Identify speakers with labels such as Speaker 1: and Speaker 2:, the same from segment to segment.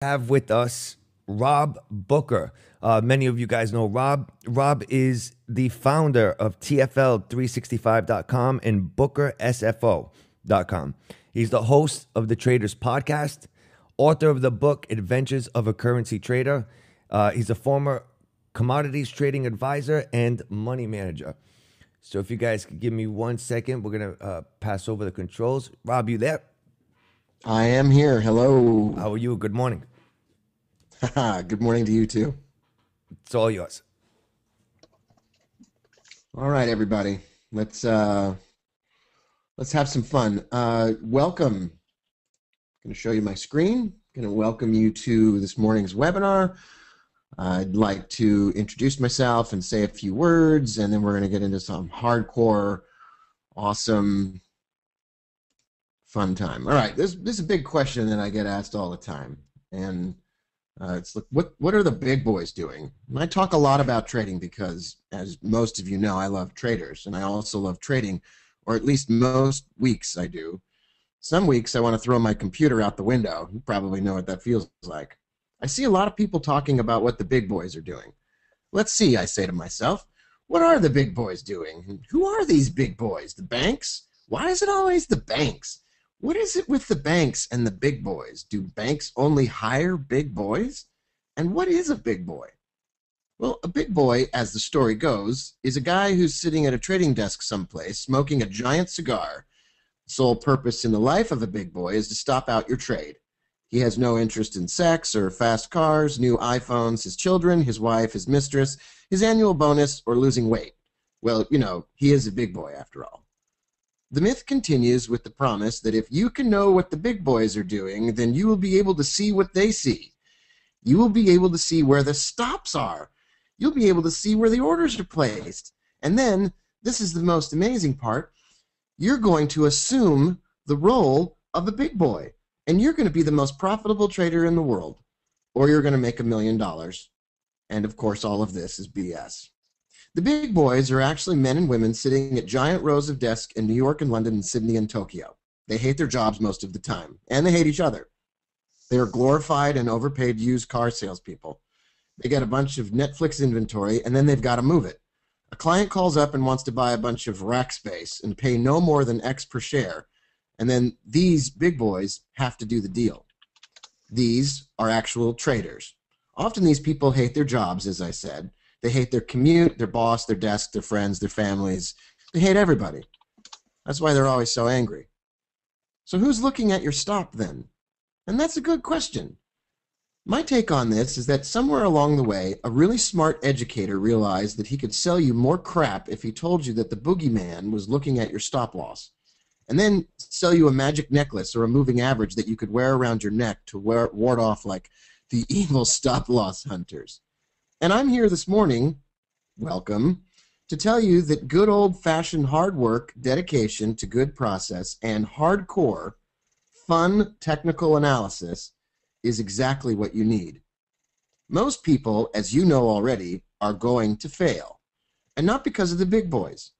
Speaker 1: Have with us Rob Booker. Many of you guys know Rob. Rob is the founder of TFL365.com and BookerSFO.com. He's the host of the Traders Podcast, author of the book Adventures of a Currency Trader. He's a former commodities trading advisor and money manager. So if you guys could give me 1 second, we're going to pass over the controls. Rob, you there?
Speaker 2: I am here. Hello.
Speaker 1: How are you? Good morning.
Speaker 2: Good morning to you too.
Speaker 1: It's all yours.
Speaker 2: All right, everybody. Let's have some fun. Welcome. I'm going to show you my screen. I'm going to welcome you to this morning's webinar. I'd like to introduce myself and say a few words, and then we're going to get into some hardcore, awesome, fun time. All right, this is a big question that I get asked all the time, and it's like, what are the big boys doing? And I talk a lot about trading because, as most of you know, I love traders, and I also love trading, or at least most weeks I do. Some weeks I want to throw my computer out the window. You probably know what that feels like. I see a lot of people talking about what the big boys are doing. Let's see, I say to myself, what are the big boys doing? Who are these big boys? The banks? Why is it always the banks? What is it with the banks and the big boys? Do banks only hire big boys? And what is a big boy? Well, a big boy, as the story goes, is a guy who's sitting at a trading desk someplace, smoking a giant cigar. The sole purpose in the life of a big boy is to stop out your trade. He has no interest in sex or fast cars, new iPhones, his children, his wife, his mistress, his annual bonus, or losing weight. Well, you know, he is a big boy after all. The myth continues with the promise that if you can know what the big boys are doing, then you will be able to see what they see. You will be able to see where the stops are. You'll be able to see where the orders are placed. And then, this is the most amazing part, you're going to assume the role of a big boy. And you're going to be the most profitable trader in the world. Or you're going to make $1 million. And of course, all of this is BS. The big boys are actually men and women sitting at giant rows of desks in New York and London and Sydney and Tokyo. They hate their jobs most of the time, and they hate each other. They are glorified and overpaid used car salespeople. They get a bunch of Netflix inventory, and then they've got to move it. A client calls up and wants to buy a bunch of rack space and pay no more than X per share, and then these big boys have to do the deal. These are actual traders. Often these people hate their jobs, as I said. They hate their commute, their boss, their desk, their friends, their families. They hate everybody. That's why they're always so angry. So who's looking at your stop then? And that's a good question. My take on this is that somewhere along the way, a really smart educator realized that he could sell you more crap if he told you that the boogeyman was looking at your stop loss, and then sell you a magic necklace or a moving average that you could wear around your neck to ward off like the evil stop loss hunters. And I'm here this morning, welcome, to tell you that good old-fashioned hard work, dedication to good process, and hardcore, fun technical analysis is exactly what you need. Most people, as you know already, are going to fail. And not because of the big boys.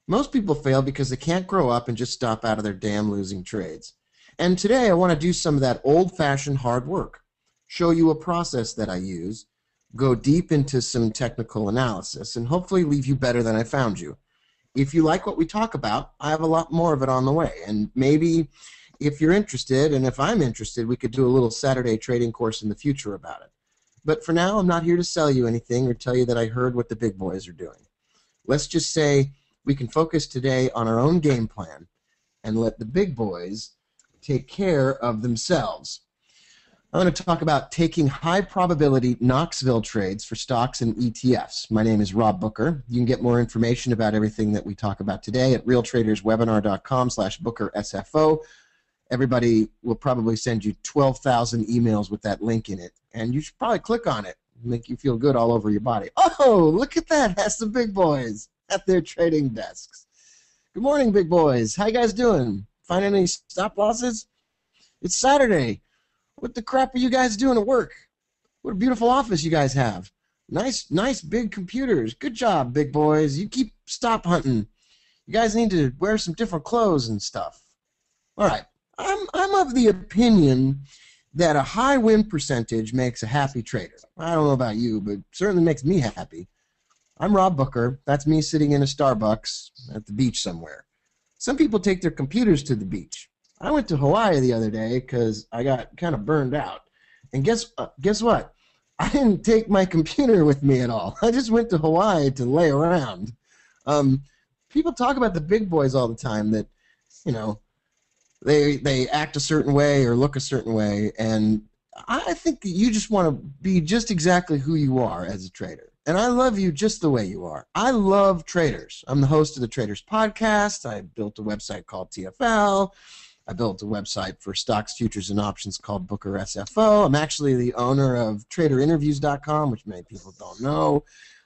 Speaker 2: Most people fail because they can't grow up and just stop out of their damn losing trades. And today I want to do some of that old-fashioned hard work, show you a process that I use, go deep into some technical analysis, and hopefully leave you better than I found you. If you like what we talk about, I have a lot more of it on the way. And maybe if you're interested, and if I'm interested, we could do a little Saturday trading course in the future about it. But for now, I'm not here to sell you anything or tell you that I heard what the big boys are doing. Let's just say we can focus today on our own game plan and let the big boys take care of themselves. I'm going to talk about taking high probability Knoxville trades for stocks and ETFs. My name is Rob Booker. You can get more information about everything that we talk about today at realtraderswebinar.com/BookerSFO. Everybody will probably send you 12,000 emails with that link in it, and you should probably click on it. Make you feel good all over your body. Oh, look at that. That's the big boys at their trading desks. Good morning, big boys. How you guys doing? Find any stop losses? It's Saturday. What the crap are you guys doing at work? What a beautiful office you guys have. Nice big computers. Good job, big boys. You keep stop hunting. You guys need to wear some different clothes and stuff. All right. I'm of the opinion that a high win percentage makes a happy trader. I don't know about you, but it certainly makes me happy. I'm Rob Booker. That's me sitting in a Starbucks at the beach somewhere. Some people take their computers to the beach. I went to Hawaii the other day because I got kind of burned out. And guess what? I didn't take my computer with me at all. I just went to Hawaii to lay around. People talk about the big boys all the time that, you know, they act a certain way or look a certain way, and I think that you just want to be just exactly who you are as a trader. And I love you just the way you are. I love traders. I'm the host of the Traders Podcast. I built a website called TFL. I built a website for stocks, futures, and options called Booker SFO. I'm actually the owner of TraderInterviews.com, which many people don't know.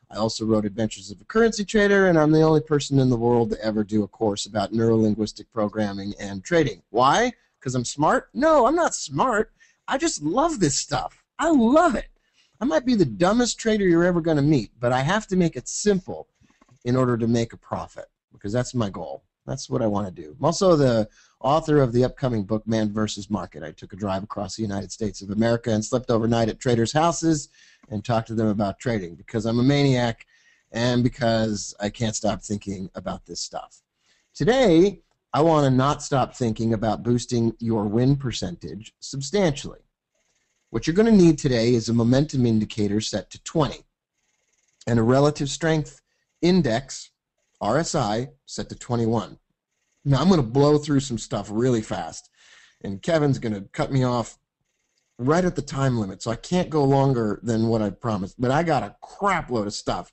Speaker 2: I also wrote Adventures of a Currency Trader, and I'm the only person in the world to ever do a course about neurolinguistic programming and trading. Why? Because I'm smart? No, I'm not smart. I just love this stuff. I love it. I might be the dumbest trader you're ever going to meet, but I have to make it simple in order to make a profit, because that's my goal. That's what I want to do. I'm also the author of the upcoming book, Man vs. Market. I took a drive across the United States of America and slept overnight at traders' houses and talked to them about trading because I'm a maniac and because I can't stop thinking about this stuff. Today, I want to not stop thinking about boosting your win percentage substantially. What you're going to need today is a momentum indicator set to 20 and a relative strength index, RSI, set to 21. Now, I'm going to blow through some stuff really fast, and Kevin's going to cut me off right at the time limit, so I can't go longer than what I promised, but I got a crap load of stuff.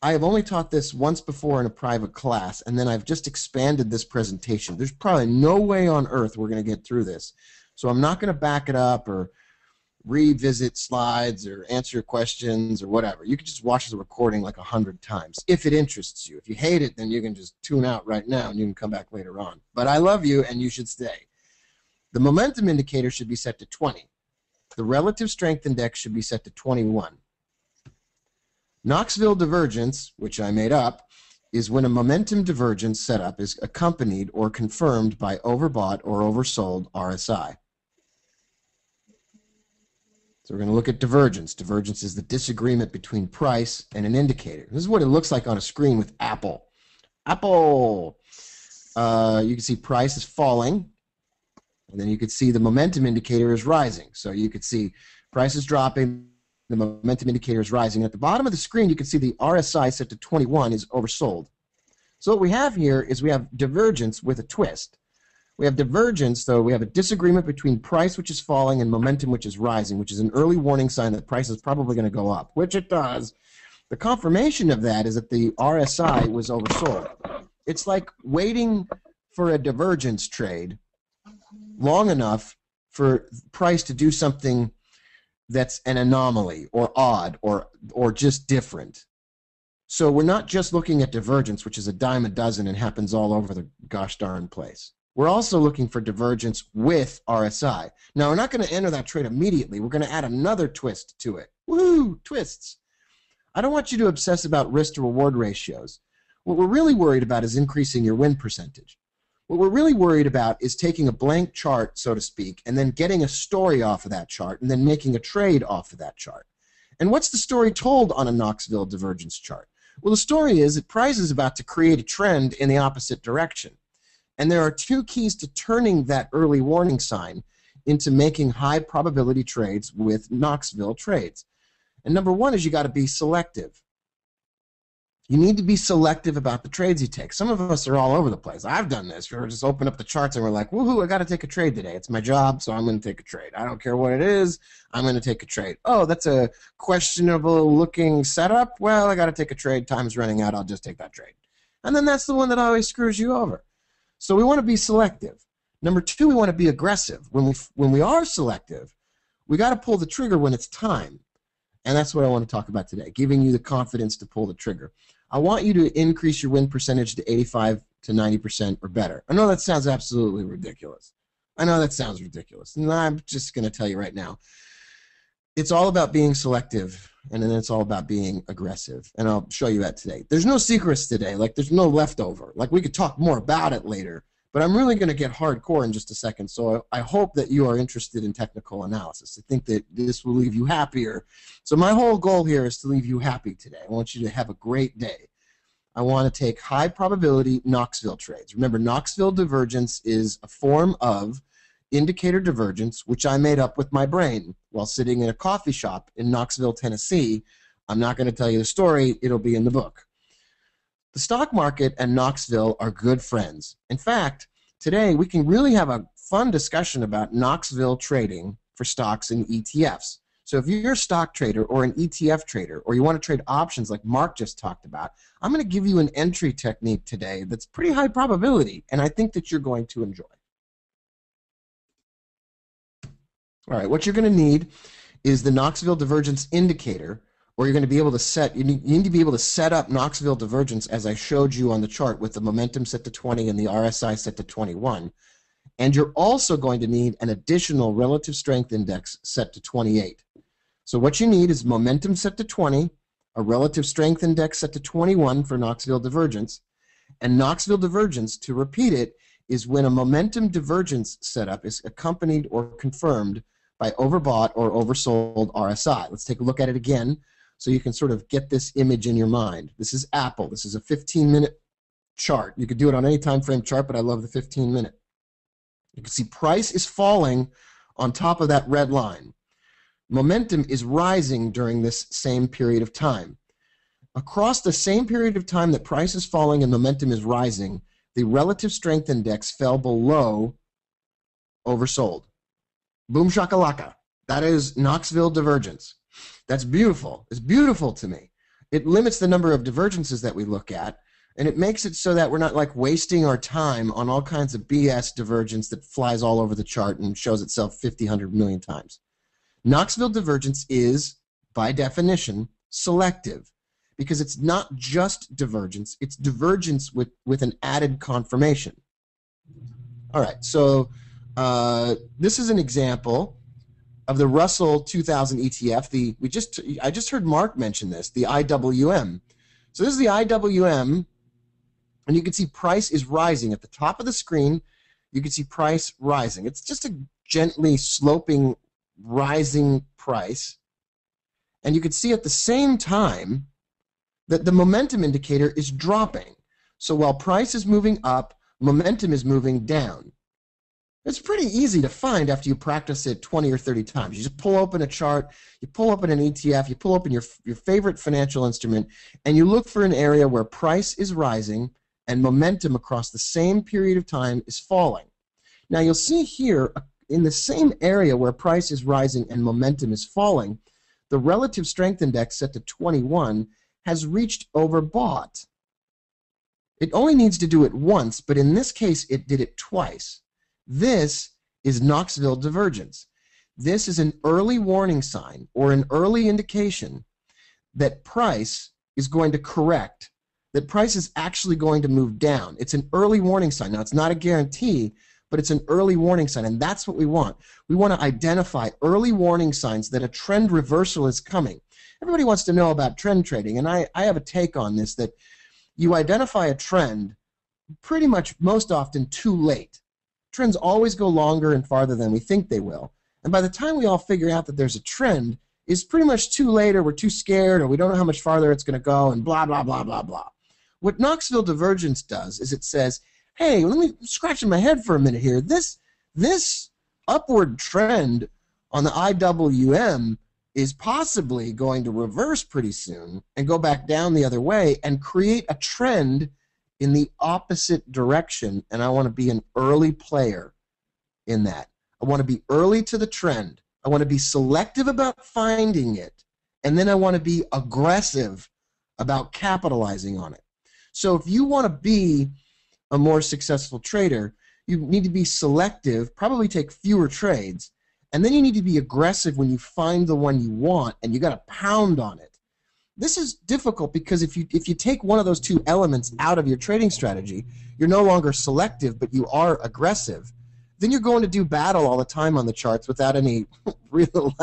Speaker 2: I have only taught this once before in a private class, and then I've just expanded this presentation. There's probably no way on earth we're going to get through this, so I'm not going to back it up or revisit slides or answer questions or whatever. You can just watch the recording like 100 times if it interests you. If you hate it, then you can just tune out right now and you can come back later on. But I love you and you should stay. The momentum indicator should be set to 20. The relative strength index should be set to 21. Knoxville divergence, which I made up, is when a momentum divergence setup is accompanied or confirmed by overbought or oversold RSI. So we're going to look at divergence. Divergence is the disagreement between price and an indicator. This is what it looks like on a screen with Apple. Apple. You can see price is falling, and then you could see the momentum indicator is rising. So you could see price is dropping, the momentum indicator is rising. At the bottom of the screen, you can see the RSI set to 21 is oversold. So what we have here is we have divergence with a twist. We have divergence, though. We have a disagreement between price, which is falling, and momentum, which is rising, which is an early warning sign that price is probably going to go up, which it does. The confirmation of that is that the RSI was oversold. It's like waiting for a divergence trade long enough for price to do something that's an anomaly or odd or just different. So we're not just looking at divergence, which is a dime a dozen and happens all over the gosh darn place. We're also looking for divergence with RSI. Now, we're not going to enter that trade immediately. We're going to add another twist to it. Woo, twists. I don't want you to obsess about risk to reward ratios. What we're really worried about is increasing your win percentage. What we're really worried about is taking a blank chart, so to speak, and then getting a story off of that chart and then making a trade off of that chart. And what's the story told on a Knoxville divergence chart? Well, the story is that price is about to create a trend in the opposite direction. And there are two keys to turning that early warning sign into making high probability trades with Knoxville trades. And number one is you got to be selective. You need to be selective about the trades you take. Some of us are all over the place. I've done this. We're just open up the charts and we're like, woohoo, I got to take a trade today. It's my job, so I'm going to take a trade. I don't care what it is. I'm going to take a trade. Oh, that's a questionable looking setup. Well, I got to take a trade. Time's running out. I'll just take that trade. And then that's the one that always screws you over. So we want to be selective. Number two, we want to be aggressive. When we are selective, we got to pull the trigger when it's time. And that's what I want to talk about today, giving you the confidence to pull the trigger. I want you to increase your win percentage to 85 to 90% or better. I know that sounds absolutely ridiculous. I know that sounds ridiculous. And I'm just going to tell you right now, it's all about being selective, and then it's all about being aggressive. And I'll show you that today. There's no secrets today. Like, there's no leftover. Like, we could talk more about it later, But I'm really going to get hardcore in just a second, so I hope that you are interested in technical analysis. I think that this will leave you happier. So my whole goal here is to leave you happy today. I want you to have a great day. I want to take high probability Knoxville trades. Remember, Knoxville divergence is a form of indicator divergence, which I made up with my brain while sitting in a coffee shop in Knoxville, Tennessee. I'm not going to tell you the story. It'll be in the book. The stock market and Knoxville are good friends. In fact, today we can really have a fun discussion about Knoxville trading for stocks and ETFs. So if you're a stock trader or an ETF trader, or you want to trade options like Mark just talked about, I'm going to give you an entry technique today that's pretty high probability, and I think that you're going to enjoy. All right, what you're going to need is the Knoxville divergence indicator, or you're going to be able to set, you need to be able to set up Knoxville divergence as I showed you on the chart with the momentum set to 20 and the RSI set to 21. And you're also going to need an additional relative strength index set to 28. So what you need is momentum set to 20, a relative strength index set to 21 for Knoxville divergence, and Knoxville divergence, to repeat it, is when a momentum divergence setup is accompanied or confirmed by overbought or oversold RSI. Let's take a look at it again so you can sort of get this image in your mind. This is Apple. This is a 15-minute chart. You could do it on any time frame chart, but I love the 15-minute. You can see price is falling on top of that red line. Momentum is rising during this same period of time. Across the same period of time that price is falling and momentum is rising, the relative strength index fell below oversold. Boom shakalaka. That is Knoxville divergence. That's beautiful. It's beautiful to me. It limits the number of divergences that we look at, and it makes it so that we're not like wasting our time on all kinds of BS divergence that flies all over the chart and shows itself 50, 100 million times. Knoxville divergence is, by definition, selective, because it's not just divergence, it's divergence with an added confirmation. All right, so this is an example of the Russell 2000 ETF. I just heard Mark mention this, the IWM. So this is the IWM, and you can see price is rising. At the top of the screen, you can see price rising. It's just a gently sloping, rising price. And you can see at the same time that the momentum indicator is dropping. So while price is moving up, momentum is moving down. It's pretty easy to find after you practice it 20 or 30 times. You just pull open a chart, you pull open an ETF, you pull open your favorite financial instrument, and you look for an area where price is rising and momentum across the same period of time is falling. Now you'll see here, in the same area where price is rising and momentum is falling, the relative strength index set to 21 has reached overbought. It only needs to do it once, but in this case it did it twice. This is Knoxville divergence. This is an early warning sign or an early indication that price is going to correct, that price is actually going to move down. It's an early warning sign. Now, it's not a guarantee, but it's an early warning sign, and that's what we want. We want to identify early warning signs that a trend reversal is coming. Everybody wants to know about trend trading, and I have a take on this, that you identify a trend pretty much most often too late. Trends always go longer and farther than we think they will. And by the time we all figure out that there's a trend, it's pretty much too late, or we're too scared, or we don't know how much farther it's going to go, and blah, blah, blah, blah, blah. What Knoxville divergence does is it says, hey, let me scratch in my head for a minute here. This upward trend on the IWM is possibly going to reverse pretty soon and go back down the other way and create a trend in the opposite direction, and I want to be an early player in that. I want to be early to the trend. I want to be selective about finding it, and then I want to be aggressive about capitalizing on it. So if you want to be a more successful trader, you need to be selective, probably take fewer trades, and then you need to be aggressive when you find the one you want, and you got to pound on it. This is difficult because if you take one of those two elements out of your trading strategy, you're no longer selective, but you are aggressive. Then you're going to do battle all the time on the charts without any real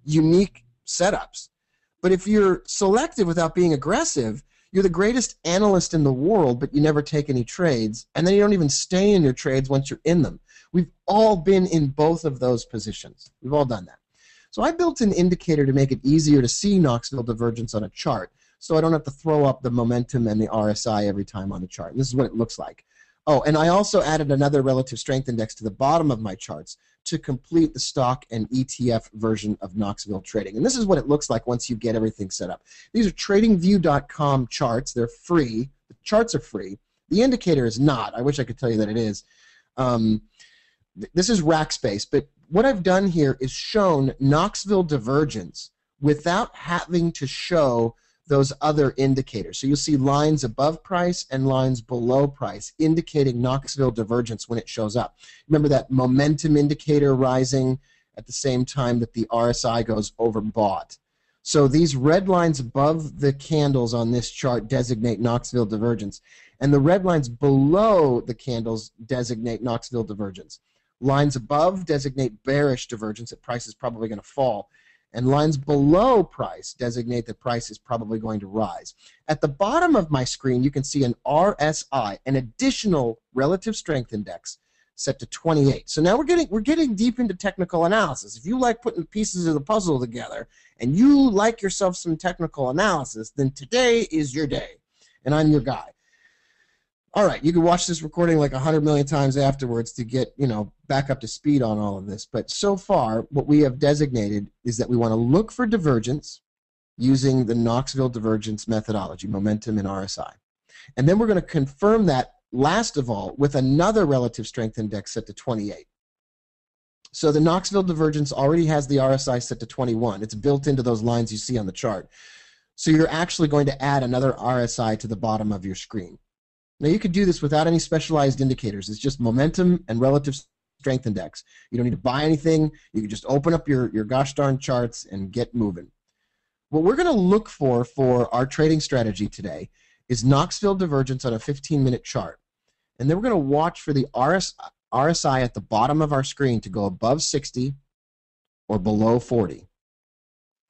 Speaker 2: unique setups. But if you're selective without being aggressive, You're the greatest analyst in the world, but you never take any trades, and then you don't even stay in your trades once you're in them. We've all been in both of those positions. We've all done that. So I built an indicator to make it easier to see Knoxville divergence on a chart, so I don't have to throw up the momentum and the RSI every time on the chart. And this is what it looks like. Oh, and I also added another relative strength index to the bottom of my charts to complete the stock and ETF version of Knoxville trading. And this is what it looks like once you get everything set up. These are tradingview.com charts. They're free. The charts are free. The indicator is not. I wish I could tell you that it is. This is Rackspace, but what I've done here is shown Knoxville divergence without having to show those other indicators. So you'll see lines above price and lines below price indicating Knoxville divergence when it shows up. Remember that momentum indicator rising at the same time that the RSI goes overbought. So these red lines above the candles on this chart designate Knoxville divergence, and the red lines below the candles designate Knoxville divergence. Lines above designate bearish divergence, that price is probably going to fall. And lines below price designate that price is probably going to rise. At the bottom of my screen, you can see an RSI, an additional relative strength index, set to 28. So now we're getting deep into technical analysis. If you like putting pieces of the puzzle together and you like yourself some technical analysis, then today is your day, and I'm your guy. All right, you can watch this recording like 100 million times afterwards to get, back up to speed on all of this. But so far, what we have designated is that we want to look for divergence using the Knoxville divergence methodology, momentum and RSI. And then we're going to confirm that, last of all, with another relative strength index set to 28. So the Knoxville divergence already has the RSI set to 21. It's built into those lines you see on the chart. So you're actually going to add another RSI to the bottom of your screen. Now you could do this without any specialized indicators. It's just momentum and relative strength index. You don't need to buy anything. You can just open up your gosh darn charts and get moving. What we're going to look for our trading strategy today is Knoxville divergence on a 15-minute chart. And then we're going to watch for the RSI at the bottom of our screen to go above 60 or below 40.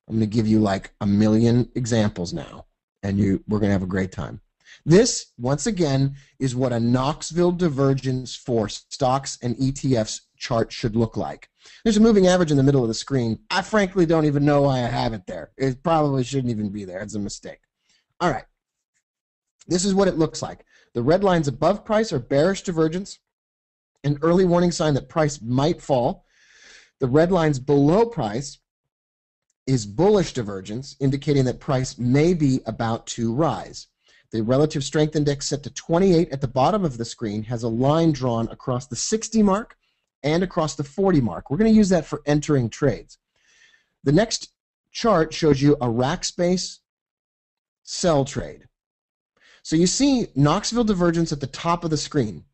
Speaker 2: I'm going to give you like a million examples now, and we're going to have a great time. This, once again, is what a Knoxville divergence for stocks and ETFs chart should look like. There's a moving average in the middle of the screen. I frankly don't even know why I have it there. It probably shouldn't even be there. It's a mistake. All right. This is what it looks like. The red lines above price are bearish divergence, an early warning sign that price might fall. The red lines below price is bullish divergence, indicating that price may be about to rise. The relative strength index set to 28 at the bottom of the screen has a line drawn across the 60 mark and across the 40 mark. We're going to use that for entering trades. The next chart shows you a Rackspace sell trade. So you see Knoxville divergence at the top of the screen.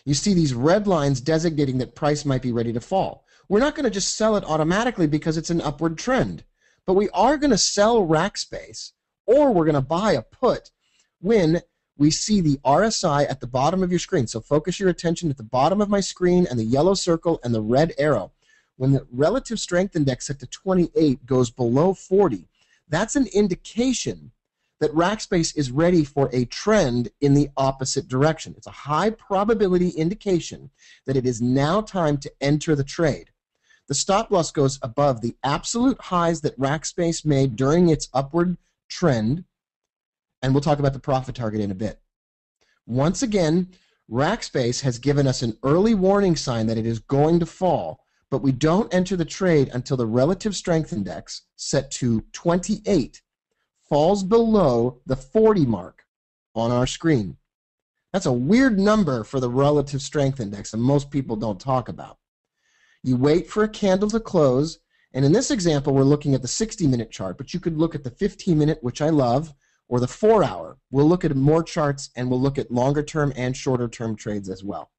Speaker 2: You see these red lines designating that price might be ready to fall. We're not going to just sell it automatically because it's an upward trend, but we are going to sell Rackspace, or we're going to buy a put when we see the RSI at the bottom of your screen. So focus your attention at the bottom of my screen and the yellow circle and the red arrow. When the relative strength index set to 28 goes below 40, that's an indication that Rackspace is ready for a trend in the opposite direction. It's a high probability indication that it is now time to enter the trade. The stop loss goes above the absolute highs that Rackspace made during its upward trend, and we'll talk about the profit target in a bit. Once again, Rackspace has given us an early warning sign that it is going to fall, but we don't enter the trade until the relative strength index, set to 28, falls below the 40 mark on our screen. That's a weird number for the relative strength index, and most people don't talk about. You wait for a candle to close, and in this example, we're looking at the 60-minute chart, but you could look at the 15-minute, which I love, or the 4-hour. We'll look at more charts, and we'll look at longer-term and shorter-term trades as well.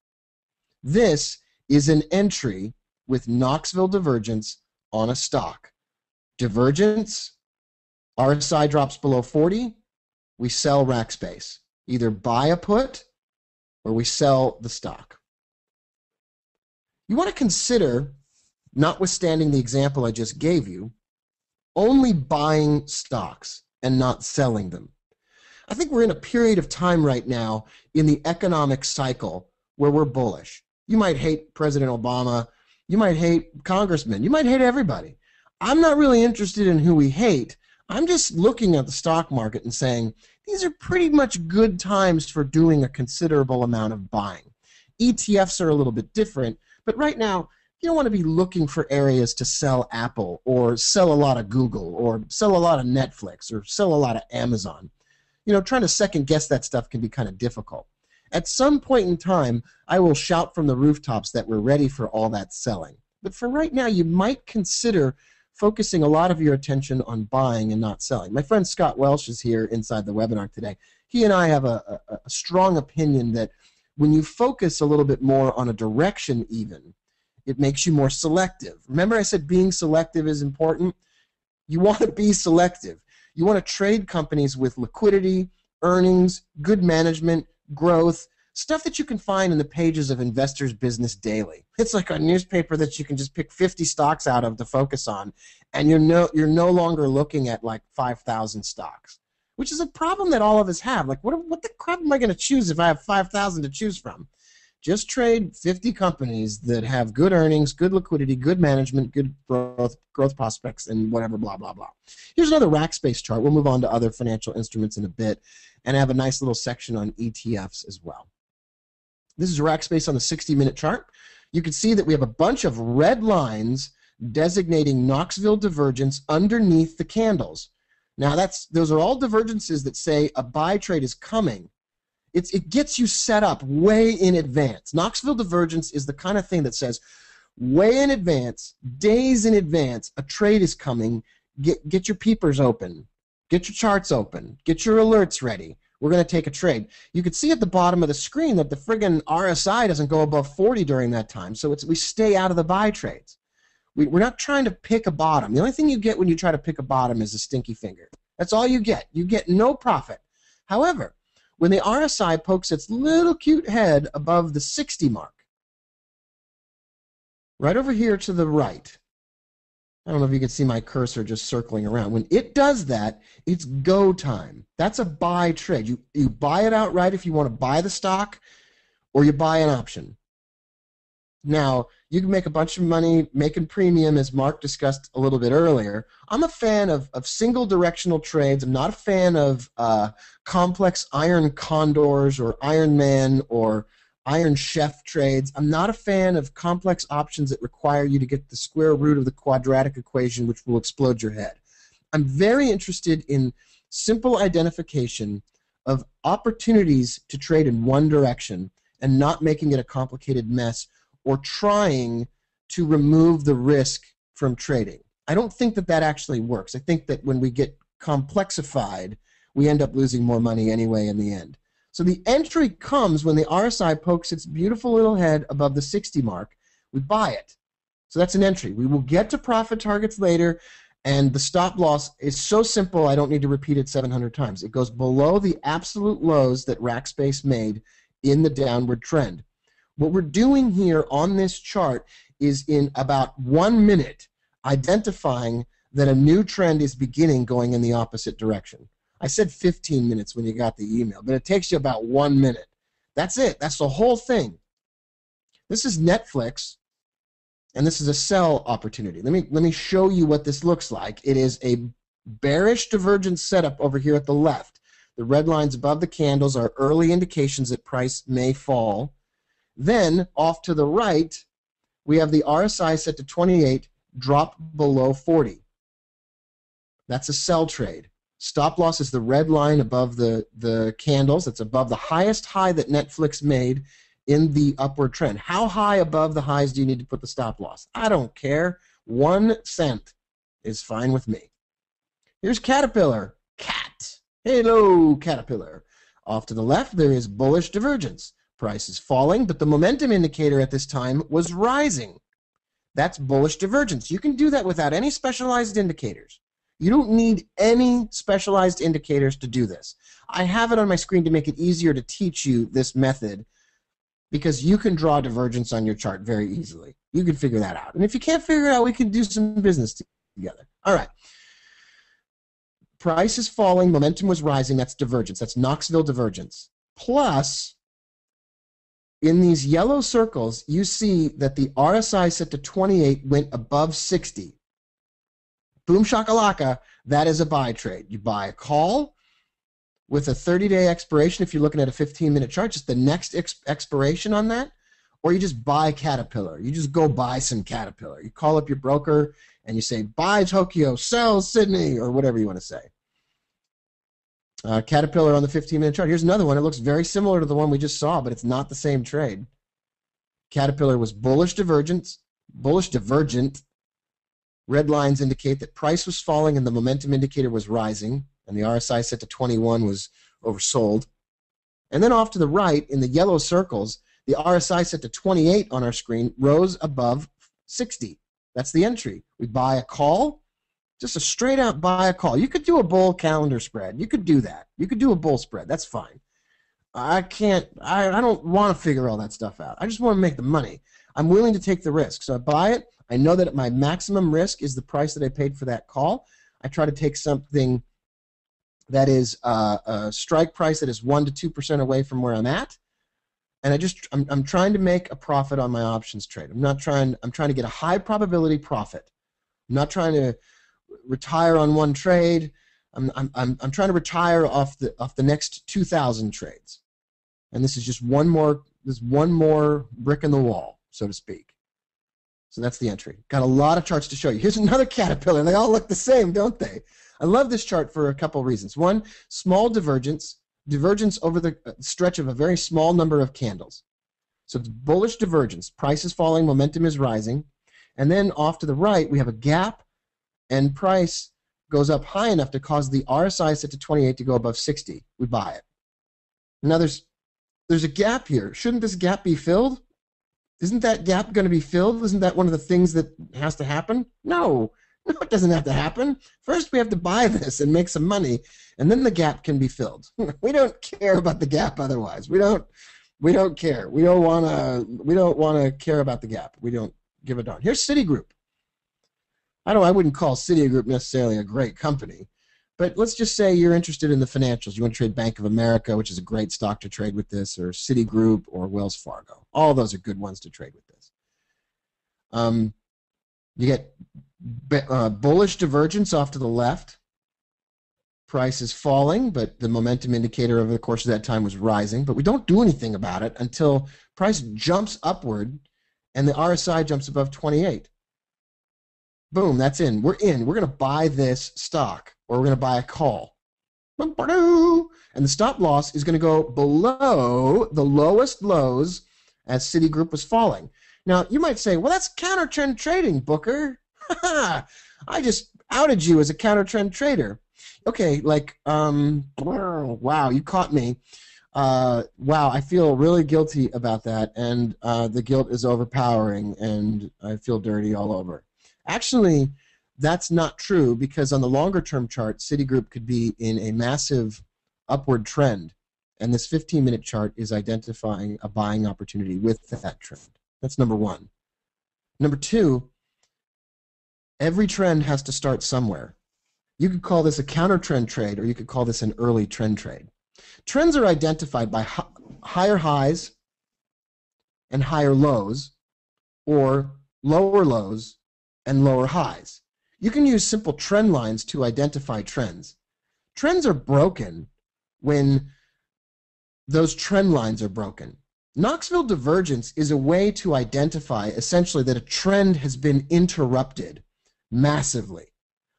Speaker 2: This is an entry with Knoxville divergence on a stock. Divergence, RSI drops below 40, we sell Rackspace. Either buy a put or we sell the stock. You want to consider, notwithstanding the example I just gave you, only buying stocks and not selling them. I think we're in a period of time right now in the economic cycle where we're bullish. You might hate President Obama. You might hate congressmen. You might hate everybody. I'm not really interested in who we hate. I'm just looking at the stock market and saying, these are pretty much good times for doing a considerable amount of buying. ETFs are a little bit different, but right now, you don't want to be looking for areas to sell Apple or sell a lot of Google or sell a lot of Netflix or sell a lot of Amazon. You know, trying to second guess that stuff can be kind of difficult. At some point in time, I will shout from the rooftops that we're ready for all that selling. But for right now, you might consider focusing a lot of your attention on buying and not selling. My friend Scott Welsh is here inside the webinar today. He and I have a strong opinion that when you focus a little bit more on a direction even, it makes you more selective. Remember I said being selective is important? You want to be selective. You want to trade companies with liquidity, earnings, good management, growth, stuff that you can find in the pages of Investors Business Daily. It's like a newspaper that you can just pick 50 stocks out of to focus on, and you're no longer looking at like 5,000 stocks, which is a problem that all of us have. Like, what the crap am I going to choose if I have 5,000 to choose from? Just trade 50 companies that have good earnings, good liquidity, good management, good growth prospects, and whatever, blah, blah, blah. Here's another Rackspace chart. We'll move on to other financial instruments in a bit and have a nice little section on ETFs as well. This is Rackspace on the 60-minute chart. You can see that we have a bunch of red lines designating Knoxville divergence underneath the candles. Now, those are all divergences that say a buy trade is coming. It gets you set up way in advance. Knoxville divergence is the kind of thing that says way in advance, days in advance, a trade is coming. Get your peepers open. Get your charts open. Get your alerts ready. We're going to take a trade. You can see at the bottom of the screen that the friggin' RSI doesn't go above 40 during that time, so we stay out of the buy trades. We're not trying to pick a bottom. The only thing you get when you try to pick a bottom is a stinky finger. That's all you get. You get no profit. However, when the RSI pokes its little cute head above the 60 mark, right over here to the right, I don't know if you can see my cursor just circling around. When it does that, it's go time. That's a buy trade. You buy it outright if you want to buy the stock, or you buy an option. Now, you can make a bunch of money making premium, as Mark discussed a little bit earlier. I'm a fan of single directional trades. I'm not a fan of complex iron condors or Iron Man or Iron Chef trades. I'm not a fan of complex options that require you to get the square root of the quadratic equation, which will explode your head. I'm very interested in simple identification of opportunities to trade in one direction and not making it a complicated mess or trying to remove the risk from trading. I don't think that actually works. I think that when we get complexified, we end up losing more money anyway in the end. So the entry comes when the RSI pokes its beautiful little head above the 60 mark. We buy it. So that's an entry. We will get to profit targets later, and the stop loss is so simple I don't need to repeat it 700 times. It goes below the absolute lows that Rackspace made in the downward trend. What we're doing here on this chart is in about 1 minute identifying that a new trend is beginning going in the opposite direction. I said 15 minutes when you got the email, but it takes you about 1 minute. That's it. That's the whole thing. This is Netflix, and this is a sell opportunity. Let me show you what this looks like. It is a bearish divergence setup over here at the left. The red lines above the candles are early indications that price may fall. Then, off to the right, we have the RSI set to 28, drop below 40. That's a sell trade. Stop loss is the red line above the candles. That's above the highest high that Netflix made in the upward trend. How high above the highs do you need to put the stop loss? I don't care. 1 cent is fine with me. Here's Caterpillar. Cat. Hello, Caterpillar. Off to the left, there is bullish divergence. Price is falling, but the momentum indicator at this time was rising. That's bullish divergence. You can do that without any specialized indicators. You don't need any specialized indicators to do this. I have it on my screen to make it easier to teach you this method because you can draw divergence on your chart very easily. You can figure that out. And if you can't figure it out, we can do some business together. All right. price is falling, momentum was rising. That's divergence. That's Knoxville divergence. Plus, in these yellow circles, you see that the RSI set to 28 went above 60. Boom shakalaka, that is a buy trade. You buy a call with a 30-day expiration if you're looking at a 15-minute chart, just the next expiration on that, or you just buy Caterpillar. You just go buy some Caterpillar. You call up your broker and you say, buy Tokyo, sell Sydney, or whatever you want to say. Caterpillar on the 15-minute chart. Here's another one. It looks very similar to the one we just saw, but it's not the same trade. Caterpillar was bullish divergent. Red lines indicate that price was falling and the momentum indicator was rising, and the RSI set to 21 was oversold. And then off to the right, in the yellow circles, the RSI set to 28 on our screen rose above 60. That's the entry. We buy a call, just a straight out buy a call. You could do a bull calendar spread. You could do that. You could do a bull spread. That's fine. I don't want to figure all that stuff out. I just want to make the money. I'm willing to take the risk. So I buy it. I know that my maximum risk is the price that I paid for that call. I try to take something that is a strike price that is 1 to 2% away from where I'm at. And I'm trying to make a profit on my options trade. I'm trying to get a high probability profit. I'm not trying to retire on one trade. I'm trying to retire off the next 2,000 trades. And this is just one more brick in the wall, so to speak. So that's the entry. Got a lot of charts to show you. Here's another Caterpillar. They all look the same, don't they? I love this chart for a couple of reasons. One, small divergence over the stretch of a very small number of candles. So it's bullish divergence. Price is falling, momentum is rising. And then off to the right, we have a gap, and price goes up high enough to cause the RSI set to 28 to go above 60. We buy it. Now there's a gap here. Shouldn't this gap be filled? Isn't that gap going to be filled? Isn't that one of the things that has to happen? No, it doesn't have to happen. First, we have to buy this and make some money, and then the gap can be filled. We don't care about the gap otherwise. We don't care. We don't want to care about the gap. We don't give a darn. Here's Citigroup. I wouldn't call Citigroup necessarily a great company, but let's just say you're interested in the financials. You want to trade Bank of America, which is a great stock to trade with this, or Citigroup or Wells Fargo. All those are good ones to trade with this. You get bullish divergence off to the left. Price is falling, but the momentum indicator over the course of that time was rising. But we don't do anything about it until price jumps upward and the RSI jumps above 28. Boom, that's in. We're in. We're going to buy this stock, or we're going to buy a call. And the stop loss is going to go below the lowest lows as Citigroup was falling. Now, you might say, well, that's counter trend trading, Booker. I just outed you as a counter trend trader. Okay, wow, you caught me. Wow, I feel really guilty about that, and the guilt is overpowering, and I feel dirty all over. Actually, that's not true, because on the longer-term chart, Citigroup could be in a massive upward trend, and this 15-minute chart is identifying a buying opportunity with that trend. That's number one. Number two, every trend has to start somewhere. You could call this a counter-trend trade, or you could call this an early trend trade. Trends are identified by higher highs and higher lows, or lower lows and lower highs. You can use simple trend lines to identify trends. Trends are broken when those trend lines are broken. Knoxville divergence is a way to identify essentially that a trend has been interrupted massively.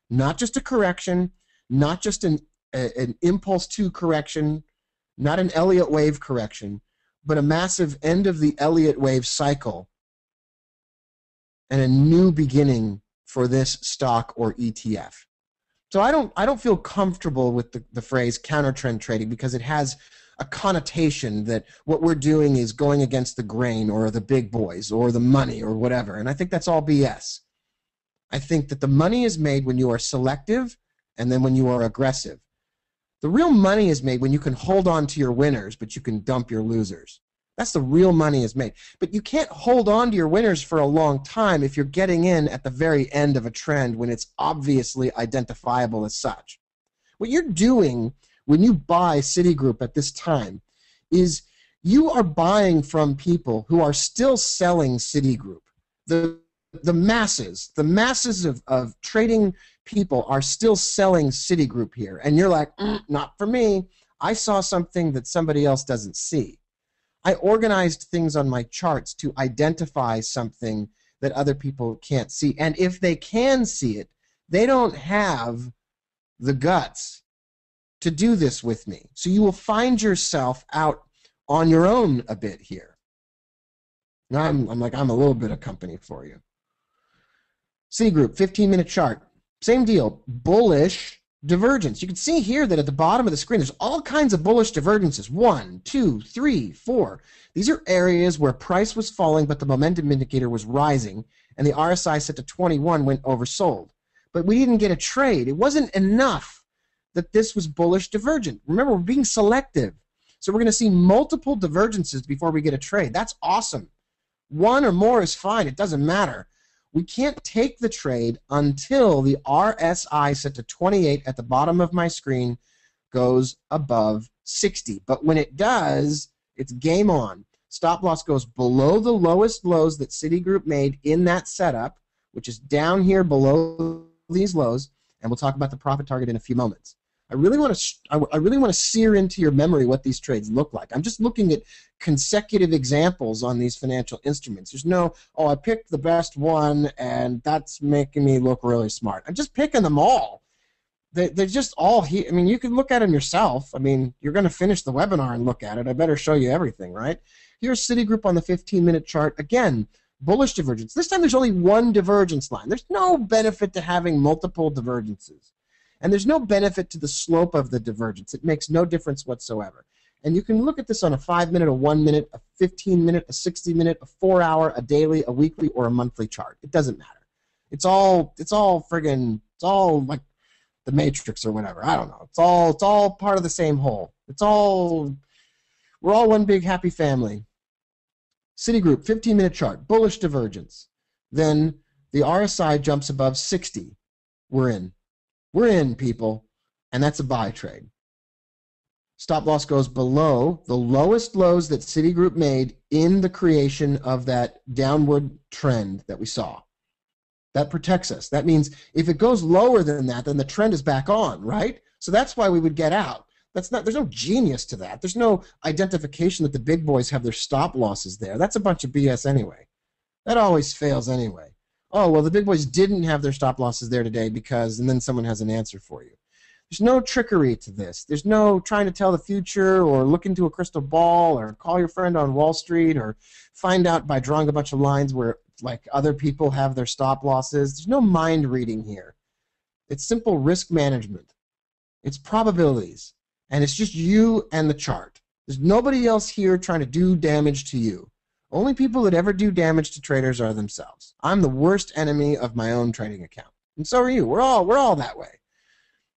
Speaker 2: Not just a correction, not just an impulse to correction, not an Elliott wave correction, but a massive end of the Elliott wave cycle and a new beginning for this stock or ETF. So I don't feel comfortable with the phrase counter trend trading, because it has a connotation that what we're doing is going against the grain or the big boys or the money or whatever. And I think that's all BS. I think that the money is made when you are selective and then when you are aggressive. The real money is made when you can hold on to your winners, but you can dump your losers. That's the real money is made. But you can't hold on to your winners for a long time if you're getting in at the very end of a trend when it's obviously identifiable as such. What you're doing when you buy Citigroup at this time is you are buying from people who are still selling Citigroup. The masses of trading people are still selling Citigroup here. And you're like, not for me. I saw something that somebody else doesn't see. I organized things on my charts to identify something that other people can't see. And if they can see it, they don't have the guts to do this with me. So you will find yourself out on your own a bit here. Now I'm a little bit of company for you. Citigroup, 15-minute chart. Same deal, bullish divergence. You can see here that at the bottom of the screen, there's all kinds of bullish divergences. 1, 2, 3, 4. These are areas where price was falling, but the momentum indicator was rising, and the RSI set to 21 went oversold. But we didn't get a trade. It wasn't enough that this was bullish divergent. Remember, we're being selective. So we're going to see multiple divergences before we get a trade. That's awesome. One or more is fine. It doesn't matter. We can't take the trade until the RSI set to 28 at the bottom of my screen goes above 60. But when it does, it's game on. Stop loss goes below the lowest lows that Citigroup made in that setup, which is down here below these lows, and we'll talk about the profit target in a few moments. I really want to sear into your memory what these trades look like. I'm just looking at consecutive examples on these financial instruments. There's no, oh, I picked the best one and that's making me look really smart. I'm just picking them all. They're just all here. I mean, you can look at them yourself. I mean, you're going to finish the webinar and look at it. I better show you everything, right? Here's Citigroup on the 15-minute chart. Again, bullish divergence. This time there's only one divergence line. There's no benefit to having multiple divergences. And there's no benefit to the slope of the divergence. It makes no difference whatsoever. And you can look at this on a 5-minute, a 1-minute, a 15-minute, a 60-minute, a 4-hour, a daily, a weekly, or a monthly chart. It doesn't matter. It's all like the Matrix or whatever. I don't know. It's all part of the same whole. We're all one big happy family. Citigroup, 15-minute chart, bullish divergence. Then the RSI jumps above 60. We're in. We're in, people, and that's a buy trade. Stop loss goes below the lowest lows that Citigroup made in the creation of that downward trend that we saw. That protects us. That means if it goes lower than that, then the trend is back on, right? So that's why we would get out. There's no genius to that. There's no identification that the big boys have their stop losses there. That's a bunch of BS anyway. That always fails anyway. Oh, well, the big boys didn't have their stop losses there today because, and then someone has an answer for you. There's no trickery to this. There's no trying to tell the future or look into a crystal ball or call your friend on Wall Street or find out by drawing a bunch of lines where, like, other people have their stop losses. There's no mind reading here. It's simple risk management. It's probabilities. And it's just you and the chart. There's nobody else here trying to do damage to you. Only people that ever do damage to traders are themselves. I'm the worst enemy of my own trading account. And so are you. We're all that way.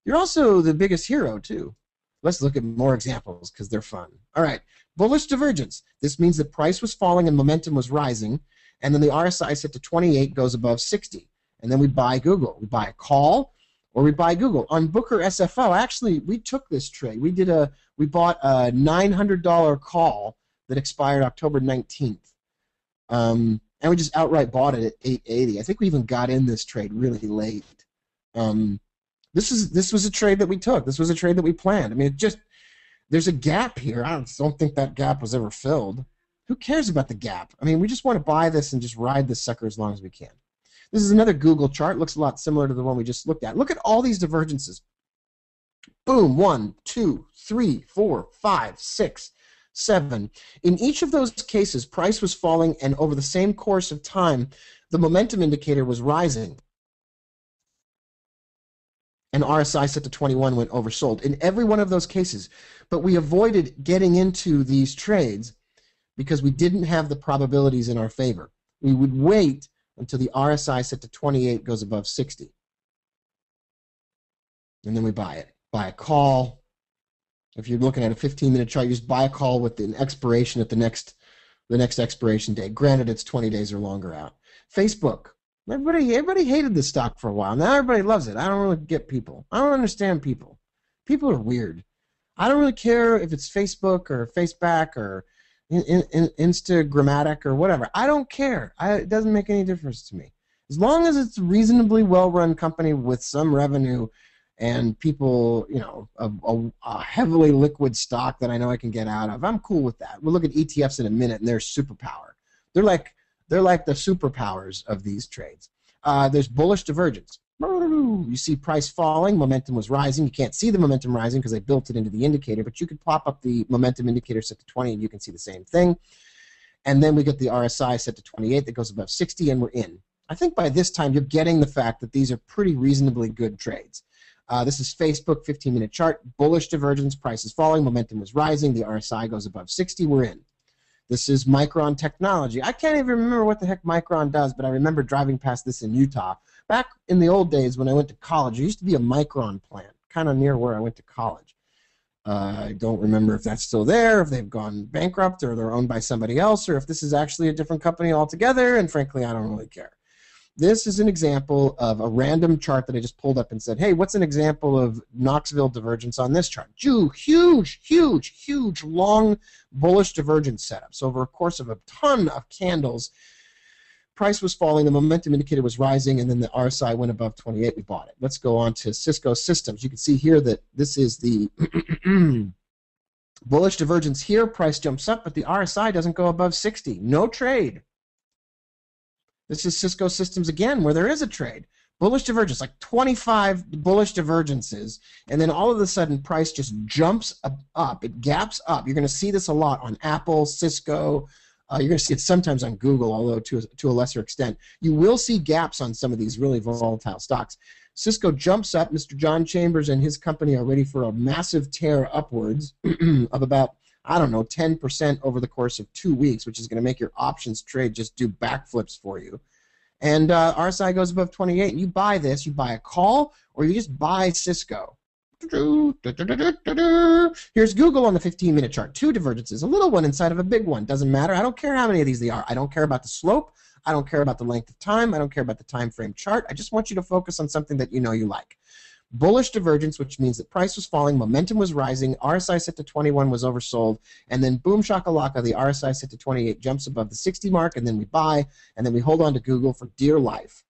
Speaker 2: You're also the biggest hero, too. Let's look at more examples because they're fun. All right. Bullish divergence. This means that price was falling and momentum was rising, and then the RSI set to 28 goes above 60. And then we buy Google. We buy a call or we buy Google. On Booker SFO, actually, we took this trade. We bought a $900 call that expired October 19th. And we just outright bought it at 880. I think we even got in this trade really late. This was a trade that we took. This was a trade that we planned. I mean, there's a gap here. I don't think that gap was ever filled. Who cares about the gap? I mean, we just want to buy this and just ride this sucker as long as we can. This is another Google chart. Looks a lot similar to the one we just looked at. Look at all these divergences. Boom, 1, 2, 3, 4, 5, 6, 7. In each of those cases, price was falling, and over the same course of time, the momentum indicator was rising. And RSI set to 21 went oversold. In every one of those cases. But we avoided getting into these trades because we didn't have the probabilities in our favor. We would wait until the RSI set to 28 goes above 60. And then we buy it. Buy a call. If you're looking at a 15-minute chart, you just buy a call with an expiration at the next expiration date. Granted, it's 20 days or longer out. Facebook. Everybody hated this stock for a while. Now everybody loves it. I don't really get people. I don't understand people. People are weird. I don't really care if it's Facebook or Faceback or Instagrammatic or whatever. I don't care. It doesn't make any difference to me. As long as it's a reasonably well-run company with some revenue and people, a heavily liquid stock that I know I can get out of, I'm cool with that. We'll look at ETFs in a minute, and they're superpower. They're like the superpowers of these trades. There's bullish divergence. You see price falling, momentum was rising. You can't see the momentum rising because I built it into the indicator, but you could pop up the momentum indicator set to 20 and you can see the same thing. And then we get the RSI set to 28 that goes above 60 and we're in. I think by this time you're getting the fact that these are pretty reasonably good trades. This is Facebook 15-minute chart. Bullish divergence, price is falling, momentum was rising, the RSI goes above 60, we're in. This is Micron Technology. I can't even remember what the heck Micron does, but I remember driving past this in Utah. Back in the old days when I went to college, there used to be a Micron plant kind of near where I went to college. I don't remember if that's still there, if they've gone bankrupt, or they're owned by somebody else, or if this is actually a different company altogether, and frankly, I don't really care. This is an example of a random chart that I just pulled up and said, hey, what's an example of Knoxville divergence on this chart? Huge, long bullish divergence setups over a course of a ton of candles. Price was falling, the momentum indicator was rising, and then the RSI went above 28. We bought it. Let's go on to Cisco Systems. You can see here that this is the bullish divergence here. Price jumps up, but the RSI doesn't go above 60. No trade. This is Cisco Systems again, where there is a trade. Bullish divergence, like 25 bullish divergences, and then all of a sudden price just jumps up. It gaps up. You're going to see this a lot on Apple, Cisco. You're going to see it sometimes on Google, although to a lesser extent. You will see gaps on some of these really volatile stocks. Cisco jumps up. Mr. John Chambers and his company are ready for a massive tear upwards of about, 10% over the course of 2 weeks, which is going to make your options trade just do backflips for you. And RSI goes above 28. And you buy this, you buy a call, or you just buy Cisco. Here's Google on the 15-minute chart. 2 divergences, a little one inside of a big one. Doesn't matter. I don't care how many of these there are. I don't care about the slope. I don't care about the length of time. I don't care about the time frame chart. I just want you to focus on something that you know you like. Bullish divergence, which means that price was falling, momentum was rising, RSI set to 21 was oversold, and then boom shakalaka, the RSI set to 28 jumps above the 60 mark, and then we buy, and then we hold on to Google for dear life.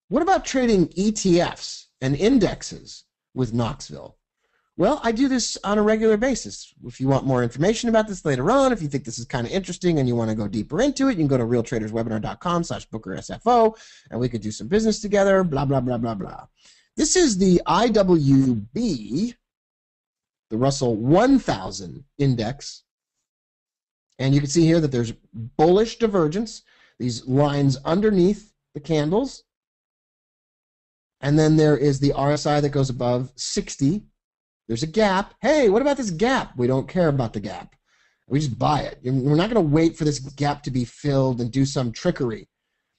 Speaker 2: What about trading ETFs and indexes with Knoxville? Well, I do this on a regular basis. If you want more information about this later on, if you think this is kind of interesting and you want to go deeper into it, you can go to realtraderswebinar.com/BookerSFO, and we could do some business together, blah, blah, blah, blah, blah. This is the IWB, the Russell 1000 index, and you can see here that there's bullish divergence, these lines underneath the candles, and then there is the RSI that goes above 60. There's a gap. Hey, what about this gap? We don't care about the gap. We just buy it. We're not going to wait for this gap to be filled and do some trickery.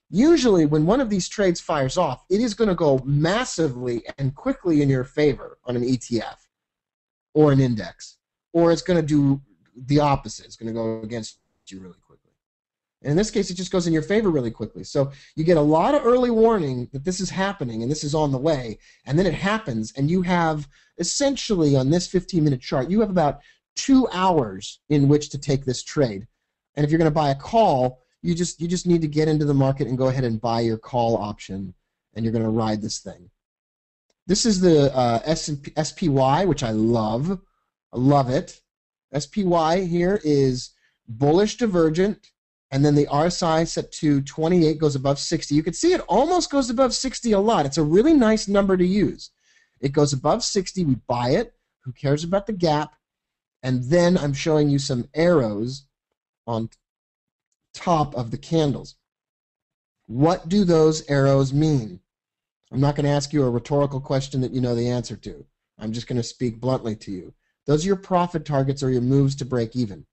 Speaker 2: Usually, when one of these trades fires off, it is going to go massively and quickly in your favor on an ETF or an index, or it's going to do the opposite. It's going to go against you really quickly. And in this case, it just goes in your favor really quickly. So you get a lot of early warning that this is happening and this is on the way, and then it happens, and you have essentially on this 15-minute chart, you have about 2 hours in which to take this trade. And if you're going to buy a call, you just need to get into the market and go ahead and buy your call option, and you're going to ride this thing. This is the SPY, which I love. I love it. SPY here is bullish divergent, and then the RSI set to 28 goes above 60. You can see it almost goes above 60 a lot. It's a really nice number to use. It goes above 60. We buy it. Who cares about the gap? And then I'm showing you some arrows on top of the candles. What do those arrows mean? I'm not going to ask you a rhetorical question that you know the answer to. I'm just going to speak bluntly to you. Those are your profit targets or your moves to break even.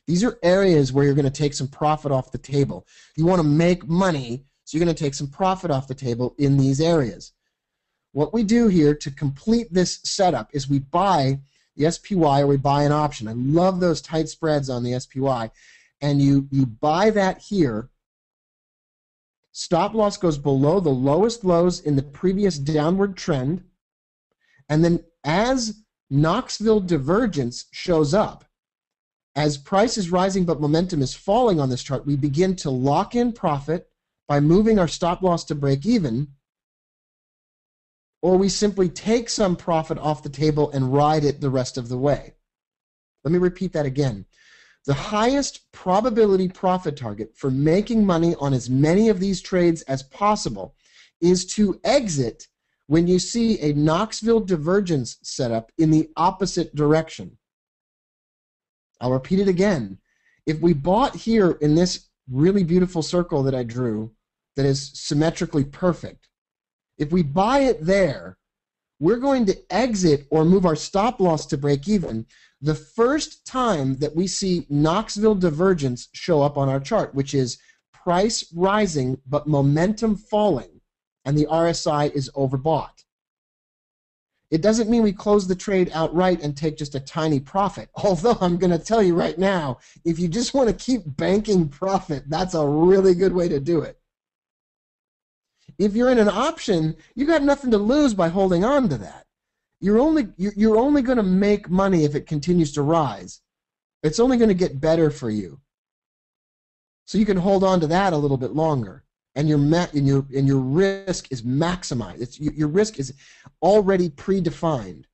Speaker 2: These are areas where you're going to take some profit off the table. You want to make money, so you're going to take some profit off the table in these areas. What we do here to complete this setup is we buy the SPY or we buy an option. I love those tight spreads on the SPY. And you buy that here. Stop loss goes below the lowest lows in the previous downward trend. And then as Knoxville divergence shows up, as price is rising but momentum is falling on this chart, we begin to lock in profit by moving our stop loss to break even, or we simply take some profit off the table and ride it the rest of the way. Let me repeat that again. The highest probability profit target for making money on as many of these trades as possible is to exit when you see a Knoxville divergence setup in the opposite direction. I'll repeat it again. If we bought here in this really beautiful circle that I drew that is symmetrically perfect, if we buy it there, we're going to exit or move our stop loss to break even the first time that we see Knoxville divergence show up on our chart, which is price rising but momentum falling, and the RSI is overbought. It doesn't mean we close the trade outright and take just a tiny profit. Although I'm going to tell you right now, if you just want to keep banking profit, that's a really good way to do it. If you're in an option, you got nothing to lose by holding on to that. You're only going to make money if it continues to rise. It's only going to get better for you. So you can hold on to that a little bit longer, and your risk is maximized. Your risk is already predefined,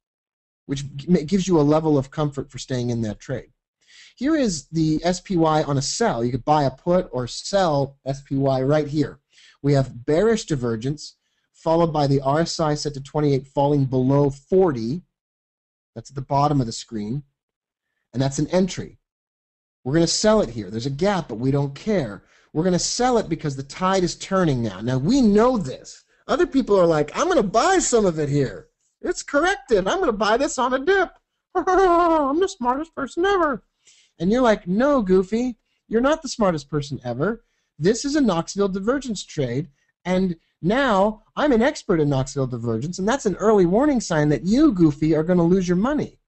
Speaker 2: which gives you a level of comfort for staying in that trade. Here is the SPY on a sell. You could buy a put or sell SPY right here. We have bearish divergence, followed by the RSI set to 28 falling below 40. That's at the bottom of the screen. And that's an entry. We're going to sell it here. There's a gap, but we don't care. We're going to sell it because the tide is turning now. Now, we know this. Other people are like, I'm going to buy some of it here. It's corrected. I'm going to buy this on a dip. I'm the smartest person ever. And you're like, no, Goofy, you're not the smartest person ever. This is a Knoxville divergence trade, and now I'm an expert in Knoxville divergence, and that's an early warning sign that you, Goofy, are going to lose your money.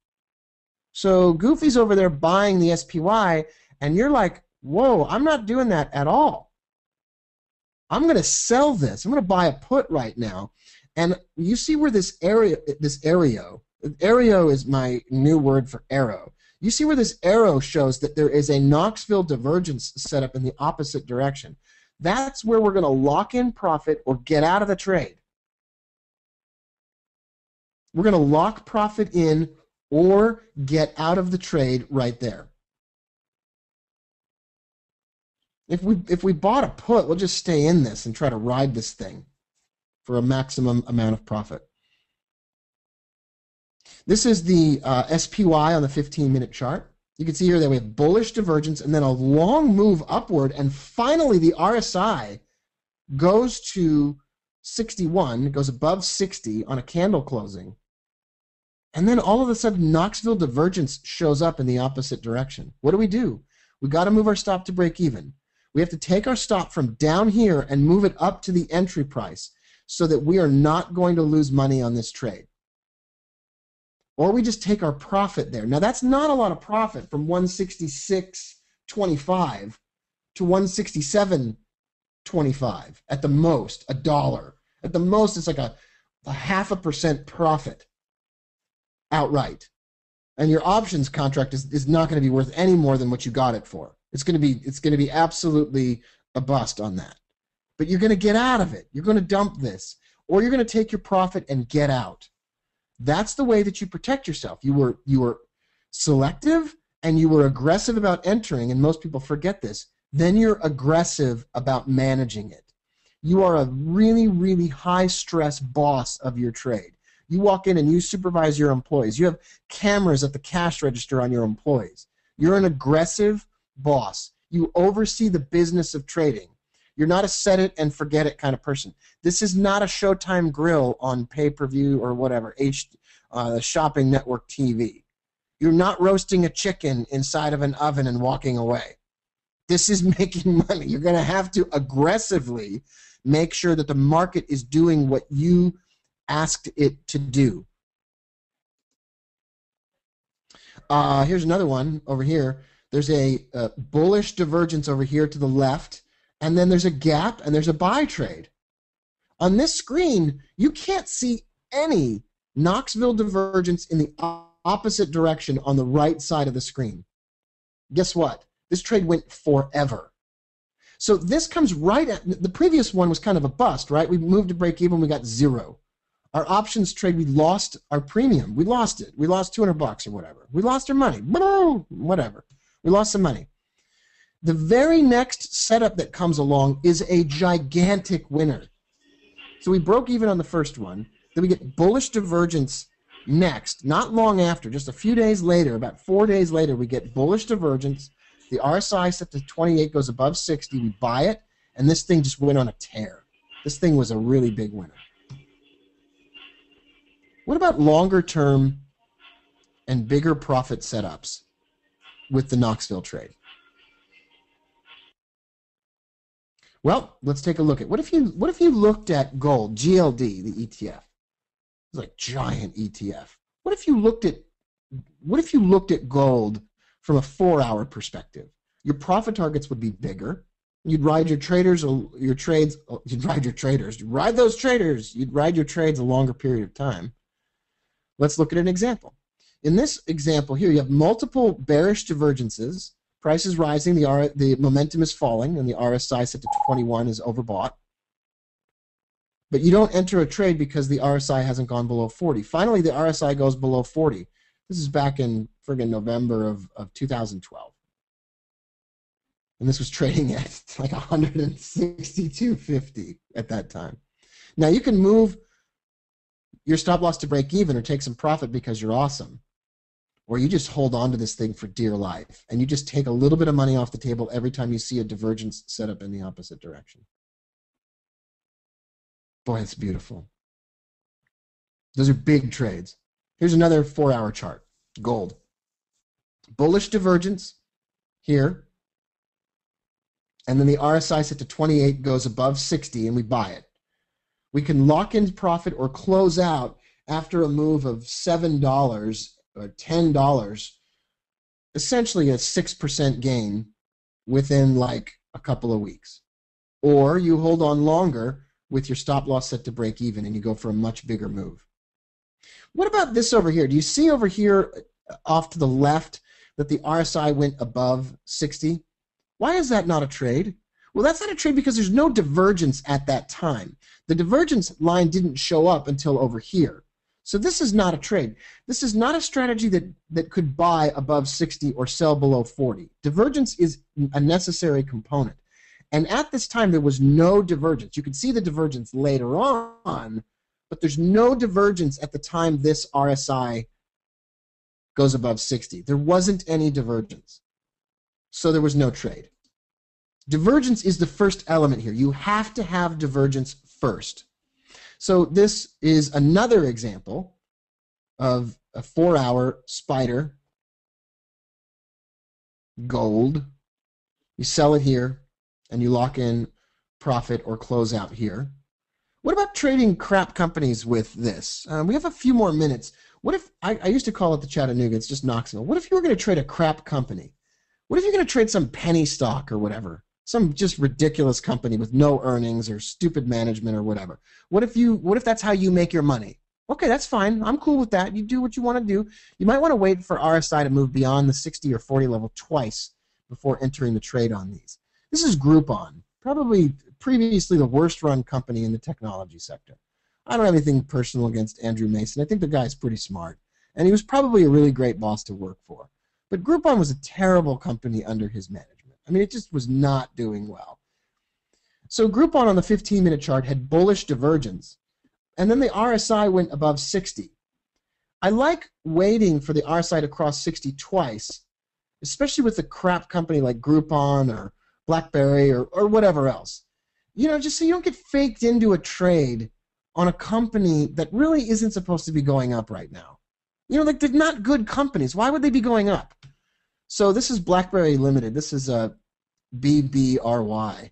Speaker 2: So Goofy's over there buying the SPY, and you're like, whoa, I'm not doing that at all. I'm going to sell this. I'm going to buy a put right now. And you see where this arrow is my new word for arrow. You see where this arrow shows that there is a Knoxville divergence set up in the opposite direction. That's where we're going to lock in profit or get out of the trade. We're going to lock profit in or get out of the trade right there. If we bought a put, we'll just stay in this and try to ride this thing for a maximum amount of profit. This is the SPY on the 15-minute chart. You can see here that we have bullish divergence and then a long move upward, and finally the RSI goes to 61, it goes above 60 on a candle closing. And then all of a sudden Knoxville divergence shows up in the opposite direction. What do? We got to move our stop to break even. We have to take our stop from down here and move it up to the entry price so that we are not going to lose money on this trade. Or we just take our profit there. Now, that's not a lot of profit from 166.25 to 167.25 at the most, $1. At the most, it's like a 0.5% profit outright. And your options contract is not going to be worth any more than what you got it for. It's going to be absolutely a bust on that. But you're going to get out of it. You're going to dump this. Or you're going to take your profit and get out. That's the way that you protect yourself. You were selective and you were aggressive about entering, and most people forget this. Then you're aggressive about managing it. You are a really, really high-stress boss of your trade. You walk in and you supervise your employees. You have cameras at the cash register on your employees. You're an aggressive boss. You oversee the business of trading. You're not a set it and forget it kind of person. This is not a Showtime grill on pay-per-view or whatever, shopping network TV. You're not roasting a chicken inside of an oven and walking away. This is making money. You're going to have to aggressively make sure that the market is doing what you asked it to do. Here's another one over here. There's a bullish divergence over here to the left, and then there's a gap, and there's a buy trade. On this screen, you can't see any Knoxville divergence in the opposite direction on the right side of the screen. Guess what? This trade went forever. So this comes right at, the previous one was kind of a bust, right? We moved to break even, we got zero. Our options trade, we lost our premium. We lost it. We lost $200 or whatever. We lost our money. Whatever. We lost some money. The very next setup that comes along is a gigantic winner. So we broke even on the first one. Then we get bullish divergence next, not long after, just a few days later, about 4 days later, we get bullish divergence. The RSI set to 28 goes above 60. We buy it, and this thing just went on a tear. This thing was a really big winner. What about longer term and bigger profit setups with the Knoxville trade? Well, let's take a look at what if you looked at gold, GLD, the ETF. It's like giant ETF. What if you looked at gold from a 4-hour perspective? Your profit targets would be bigger. You'd ride your traders or your trades. You'd ride your traders. You'd ride those traders. You'd ride your trades a longer period of time. Let's look at an example. In this example here, you have multiple bearish divergences. Price is rising, the momentum is falling, and the RSI set to 21 is overbought. But you don't enter a trade because the RSI hasn't gone below 40. Finally, the RSI goes below 40. This is back in friggin' November of 2012. And this was trading at like 162.50 at that time. Now, you can move your stop loss to break even or take some profit because you're awesome. Or you just hold on to this thing for dear life, and you just take a little bit of money off the table every time you see a divergence set up in the opposite direction. Boy, it's beautiful. Those are big trades. Here's another 4-hour chart. Gold. Bullish divergence here. And then the RSI set to 28 goes above 60, and we buy it. We can lock in profit or close out after a move of $7 or $10, essentially a 6% gain within like a couple of weeks. Or you hold on longer with your stop loss set to break even and you go for a much bigger move. What about this over here? Do you see over here off to the left that the RSI went above 60? Why is that not a trade? Well, that's not a trade because there's no divergence at that time. The divergence line didn't show up until over here. So this is not a trade. This is not a strategy that could buy above 60 or sell below 40. Divergence is a necessary component. And at this time, there was no divergence. You can see the divergence later on, but there's no divergence at the time this RSI goes above 60. There wasn't any divergence. So there was no trade. Divergence is the first element here. You have to have divergence first. So this is another example of a 4-hour spider gold. You sell it here, and you lock in profit or close out here. What about trading crap companies with this? We have a few more minutes. What if, I used to call it the Chattanooga, it's just Knoxville. What if you were going to trade a crap company? What if you're going to trade some penny stock or whatever? Some just ridiculous company with no earnings or stupid management or whatever. What if that's how you make your money? Okay, that's fine. I'm cool with that. You do what you want to do. You might want to wait for RSI to move beyond the 60 or 40 level twice before entering the trade on these. This is Groupon, probably previously the worst run company in the technology sector. I don't have anything personal against Andrew Mason. I think the guy's pretty smart, and he was probably a really great boss to work for. But Groupon was a terrible company under his management. I mean, it just was not doing well. So Groupon on the 15-minute chart had bullish divergence, and then the RSI went above 60. I like waiting for the RSI to cross 60 twice, especially with a crap company like Groupon or BlackBerry or whatever else. You know, just so you don't get faked into a trade on a company that really isn't supposed to be going up right now. You know, like they're not good companies. Why would they be going up? So this is BlackBerry Limited. This is a BBRY.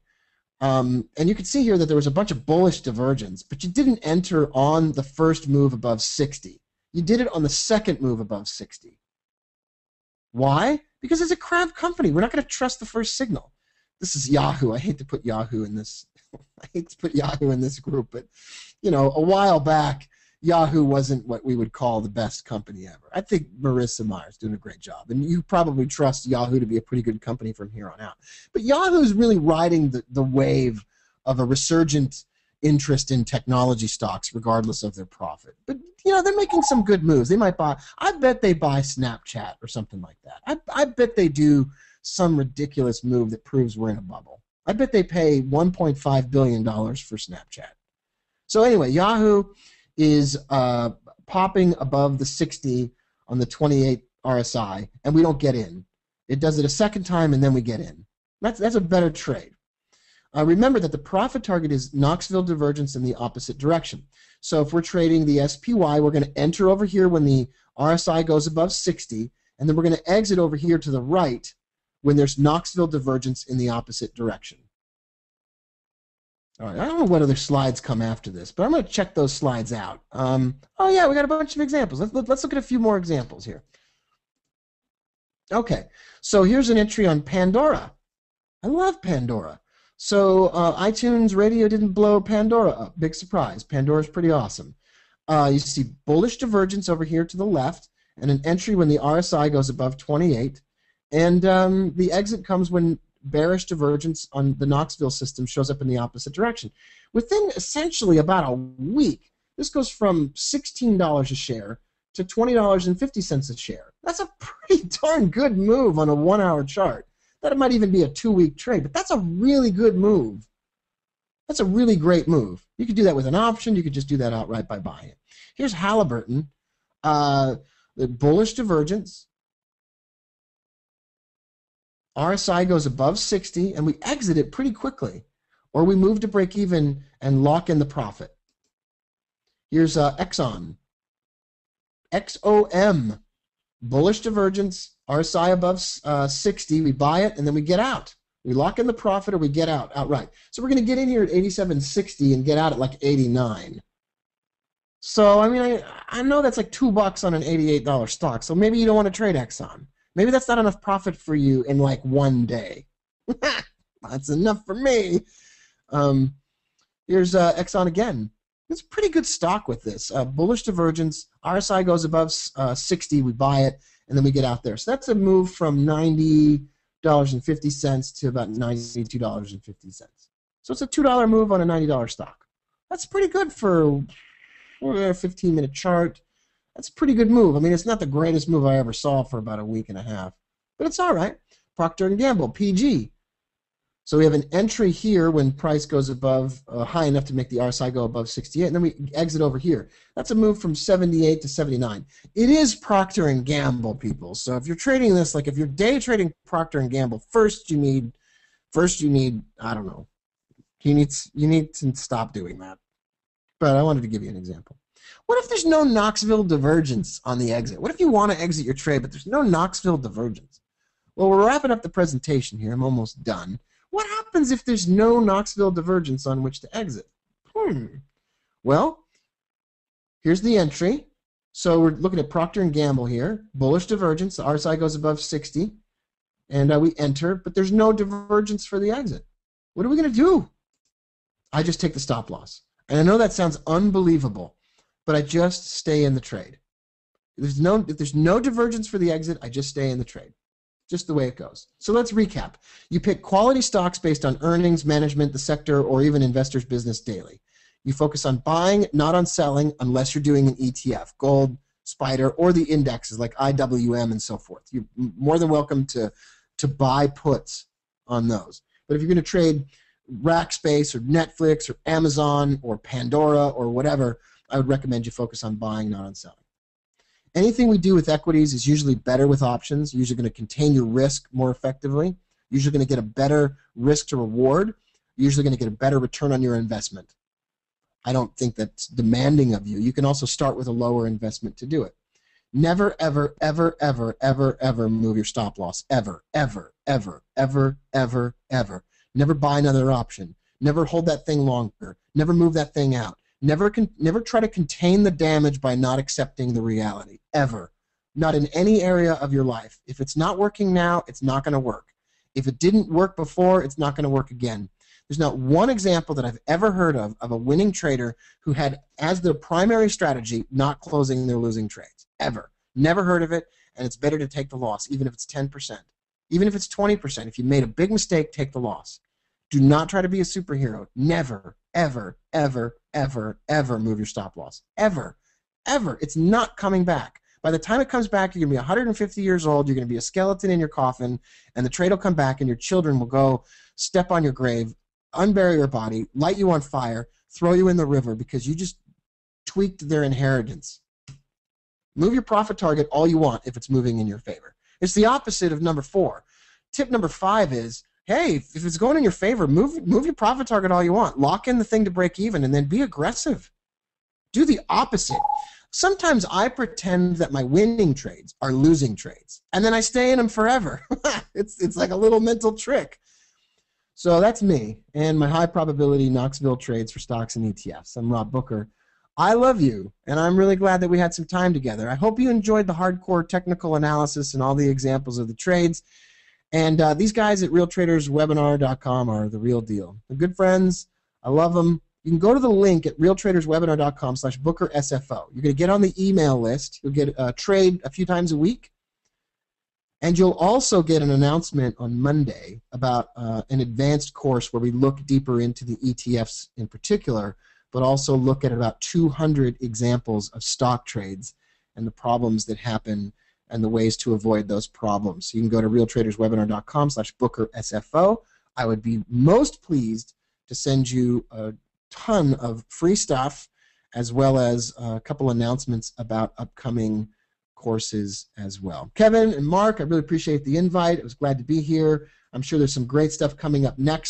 Speaker 2: And you can see here that there was a bunch of bullish divergence, but you didn't enter on the first move above 60. You did it on the second move above 60. Why? Because it's a crap company. We're not going to trust the first signal. This is Yahoo. I hate to put Yahoo in this. I hate to put Yahoo in this group, but you know, a while back, Yahoo wasn't what we would call the best company ever. I think Marissa Meyer's doing a great job, and you probably trust Yahoo to be a pretty good company from here on out. But Yahoo's really riding the wave of a resurgent interest in technology stocks, regardless of their profit. But they're making some good moves. They might buy. I bet they buy Snapchat or something like that. I bet they do some ridiculous move that proves we're in a bubble. I bet they pay $1.5 billion for Snapchat. So anyway, Yahoo is popping above the 60 on the 28 RSI, and we don't get in. It does it a second time, and then we get in. That's a better trade. Remember that the profit target is Knoxville divergence in the opposite direction. So if we're trading the SPY, we're going to enter over here when the RSI goes above 60, and then we're going to exit over here to the right when there's Knoxville divergence in the opposite direction. All right, I don't know what other slides come after this, but I'm going to check those slides out. Oh yeah, we got a bunch of examples. Let's look at a few more examples here. Okay, so here's an entry on Pandora. I love Pandora. So iTunes Radio didn't blow Pandora up. Big surprise. Pandora's pretty awesome. You see bullish divergence over here to the left, and an entry when the RSI goes above 28, and the exit comes when bearish divergence on the Knoxville system shows up in the opposite direction. Within essentially about a week, this goes from $16 a share to $20.50 a share. That's a pretty darn good move on a 1-hour chart. That might even be a 2-week trade, but that's a really good move. That's a really great move. You could do that with an option. You could just do that outright by buying it. Here's Halliburton. The bullish divergence. RSI goes above 60, and we exit it pretty quickly. Or we move to break even and lock in the profit. Here's Exxon. XOM. Bullish divergence. RSI above 60, we buy it, and then we get out. We lock in the profit or we get out outright. So we're going to get in here at 87.60 and get out at like 89. So, I mean, I know that's like $2 on an $88 stock, so maybe you don't want to trade Exxon. Maybe that's not enough profit for you in like one day. That's enough for me. Here's Exxon again. It's a pretty good stock with this. Bullish divergence. RSI goes above 60, we buy it, and then we get out there. So that's a move from $90.50 to about $92.50. So it's a $2 move on a $90 stock. That's pretty good for a 15-minute chart. That's a pretty good move. I mean, it's not the greatest move I ever saw for about a week and a half, but it's all right. Procter & Gamble, PG. So we have an entry here when price goes above, high enough to make the RSI go above 68, and then we exit over here. That's a move from 78 to 79. It is Procter & Gamble, people. So if you're trading this, like if you're day trading Procter & Gamble, first you need, I don't know, you need to stop doing that. But I wanted to give you an example. What if there's no Knoxville divergence on the exit? What if you want to exit your trade, but there's no Knoxville divergence? Well, we're wrapping up the presentation here. I'm almost done. What happens if there's no Knoxville divergence on which to exit? Well, here's the entry. So we're looking at Procter & Gamble here. Bullish divergence. The RSI goes above 60. And we enter, but there's no divergence for the exit. What are we going to do? I just take the stop loss. And I know that sounds unbelievable, but I just stay in the trade. If there's no divergence for the exit, I just stay in the trade. Just the way it goes. So let's recap. You pick quality stocks based on earnings, management, the sector, or even investors' business daily. You focus on buying, not on selling, unless you're doing an ETF, gold, SPDR, or the indexes like IWM and so forth. You're more than welcome to buy puts on those. But if you're going to trade Rackspace or Netflix or Amazon or Pandora or whatever, I would recommend you focus on buying, not on selling. Anything we do with equities is usually better with options. You're usually going to contain your risk more effectively. You're usually going to get a better risk to reward. You're usually going to get a better return on your investment. I don't think that's demanding of you. You can also start with a lower investment to do it. Never, ever, ever, ever, ever, ever move your stop loss. Ever, ever, ever, ever, ever, ever. Never buy another option. Never hold that thing longer. Never move that thing out. Never try to contain the damage by not accepting the reality, ever. Not in any area of your life. If it's not working now, it's not going to work. If it didn't work before, it's not going to work again. There's not one example that I've ever heard of a winning trader who had as their primary strategy not closing their losing trades. Ever. Never heard of it, and it's better to take the loss, even if it's 10%. Even if it's 20%. If you made a big mistake, take the loss. Do not try to be a superhero. Never, ever, ever, ever, ever move your stop loss. Ever. Ever. It's not coming back. By the time it comes back, you're going to be 150 years old, you're going to be a skeleton in your coffin, and the trade will come back, and your children will go step on your grave, unbury your body, light you on fire, throw you in the river because you just tweaked their inheritance. Move your profit target all you want if it's moving in your favor. It's the opposite of number 4. Tip number 5 is, hey, if it's going in your favor, move your profit target all you want. Lock in the thing to break even and then be aggressive. Do the opposite. Sometimes I pretend that my winning trades are losing trades, and then I stay in them forever. It's like a little mental trick. So that's me and my high probability Knoxville trades for stocks and ETFs. I'm Rob Booker. I love you, and I'm really glad that we had some time together. I hope you enjoyed the hardcore technical analysis and all the examples of the trades. And these guys at realtraderswebinar.com are the real deal. They're good friends. I love them. You can go to the link at realtraderswebinar.com/BookerSFO. You're going to get on the email list. You'll get a trade a few times a week. And you'll also get an announcement on Monday about an advanced course where we look deeper into the ETFs in particular, but also look at about 200 examples of stock trades and the problems that happen and the ways to avoid those problems. So you can go to realtraderswebinar.com/BookerSFO. I would be most pleased to send you a ton of free stuff as well as a couple announcements about upcoming courses as well. Kevin and Mark, I really appreciate the invite. I was glad to be here. I'm sure there's some great stuff coming up next.